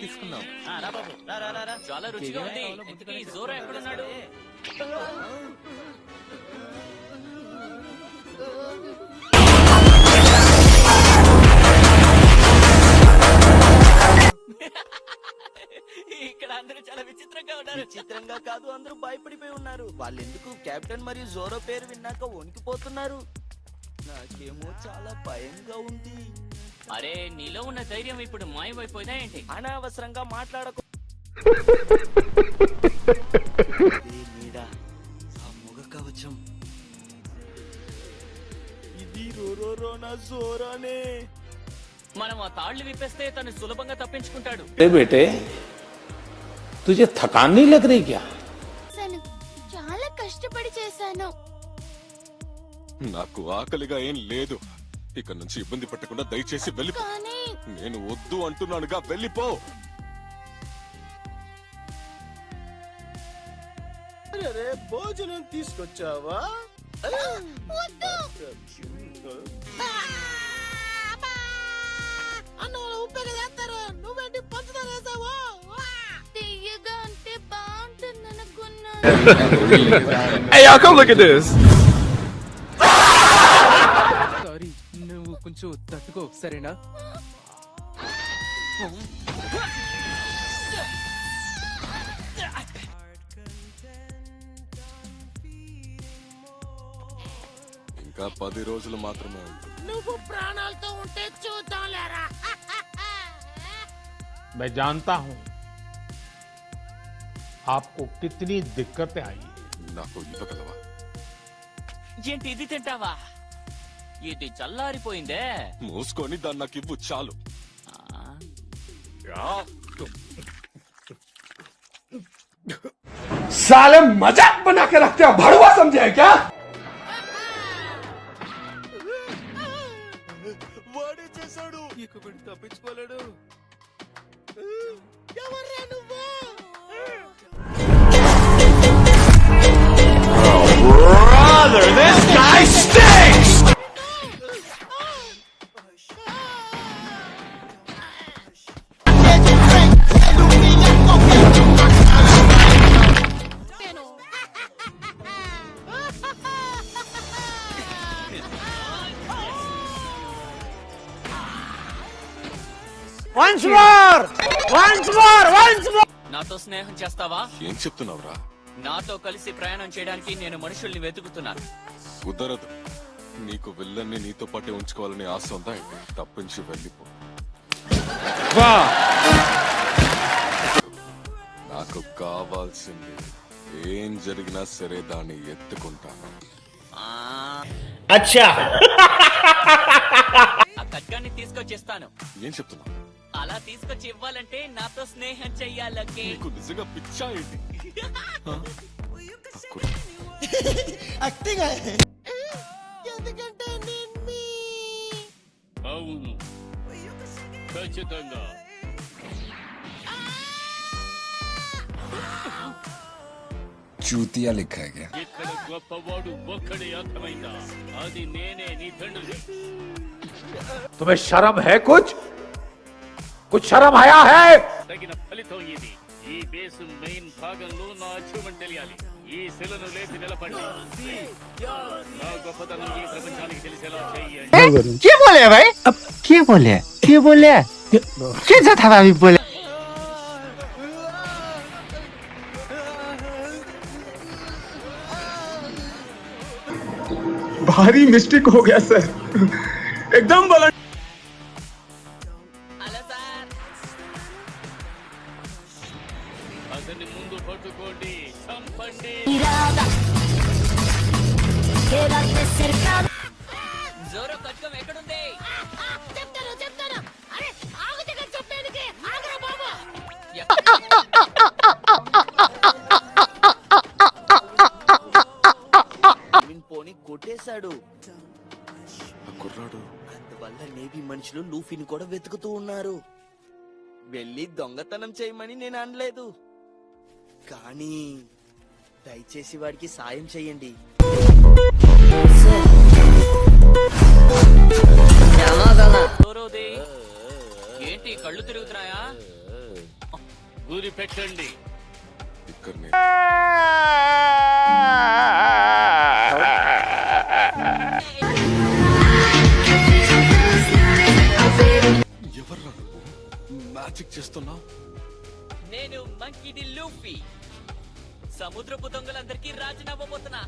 తీసుకుందాం. చాలా రుచిగా ఉంది. ఇంతకీ జోరో ఎక్కడున్నాడు? ఇక్కడ అందరూ చాలా విచిత్రంగా ఉన్నారు. విచిత్రంగా కాదు, అందరూ భయపడిపోయి ఉన్నారు. వాళ్ళెందుకు కెప్టెన్ మరియు జోరో పేరు విన్నాక వణికిపోతున్నారు. నాకేమో చాలా భయంగా ఉంది. అరే, నీలో ఉన్న ధైర్యం ఇప్పుడు మాయమైపోయిందా ఏంటి? అనవసరంగా మాట్లాడకు. ఆ ముఖ కవచం ఇది రోరోరోనా జోరానే. మనం ఆ తాళ్లు విప్పేస్తే తను సులభంగా తప్పించుకుంటాడు. బేటే తుజే థకాన్ नहीं लग रही क्या? చాలా కష్టపడి చేశాను. నాకు ఆకలిగా ఏం లేదు. ఇక నుంచి ఇబ్బంది పెట్టకుండా దయచేసి వెళ్ళిపో. నేను వద్దు అంటున్నానుగా, వెళ్ళిపో. అరే, భోజనం తీసుకొచ్చావా? ఉప్పగా చేస్తారు, నువ్వేంటి పంచదార వేసావా? తీయగా ఉంటే బాగుంటుంది అనుకున్నాను. Hey, y'all, come look at this. Sorry, నువ్వు కొంచెం తట్టుకో, సరేనా? ఇంకా 10 రోజులు మాత్రమే ఉంది. నువ్వు ప్రాణాలతో ఉంటే చూద్దాంలేరా. मैं जानता हूं आपको कितनी दिक्कतें आई. నాకు ఇవ్వగలవా? ఏంటి ఇది తింటావా? ఇది చల్లారిపోయిందే. మూసుకొని దాన్ని నాకు ఇవ్వు చాలు. साले मजाक बना के रखते हो, भड़वा समझे है क्या? వాడే చేశాడు. ఇక వీడు తప్పించుకోలేడు. ఎవర్రా నువ్వు? Brother, this guy stinks. Once more! Once more! Once more! నాతో స్నేహం చేస్తావా? ఏం చెప్తున్నావురా? నాతో కలిసి ప్రయాణం చేయడానికి నేను మనుషుల్ని వెతుకుతున్నాను. కుదరదు. నీకు విల్లన్ని నీతో పాటే ఉంచుకోవాలని ఆశ ఉందా? తప్పించి వెళ్ళిపో. నాకు కావాల్సింది ఏం జరిగినా సరే దాన్ని ఎత్తుకుంటాను. అచ్చా, ఆ ఖడ్గాన్ని తీసుకొచ్చిస్తాను. ఏం చెప్తున్నావు? అలా తీసుకొచ్చి ఇవ్వాలంటే నాతో స్నేహం చెయ్యాలకే. నీకు నిజంగా పిచ్చా ఏంటి? ఎందుకంటే నేను మీ అవును, ఖచ్చితంగా. चूतिया लिखा है क्या? ఇక్కడ గొప్పవాడు ఒక్కడే, అర్థమైందా? అది నేనే, నీ తండ్రి. तुम्हें शर्म है? कुछ शर्म आया है? తగిన ఫలితం ఇది. ఈ బేస్ మెయిన్ భాగంలో నా అచీవ్మెంట్ తెలియాలి. ఈ శిలను లేపి నిలబడి నా గొప్పతనం ఈ ప్రపంచానికి తెలిసేలా చెయ్యండి. क्या बोले भाई? अब क्या बोले? कैसा था अभी बोले? भारी मिस्टेक हो गया सर, एकदम बोला. హలో సార్, అతన్ని ముందు పట్టుకోండి, చంపండి. జోరో ఖడ్గం ఎక్కడుంది? చెప్తాను. అరే, ఆగుతే కదా చెప్పేందుకే. ఆగరా బాబు. పోని కొట్టేశాడు. కుర్రాడు అందువల్ల నేవీ మనుషులు లూఫీని కూడా వెతుకుతూ ఉన్నారు. వెళ్ళి దొంగతనం చేయమని నేను అనలేదు, కానీ దయచేసి వాడికి సాయం చెయ్యండి. జోరోది ఏంటి కళ్ళు తిరుగుతున్నాయా? గురి పెట్టండి. ఇక్కడ ఎవర్రా నువ్వు మ్యాజిక్ చేస్తున్నావు? నేను మంకీ డి లూఫీ, సముద్రపు దొంగలందరికీ రాజీనామా పోతున్నా.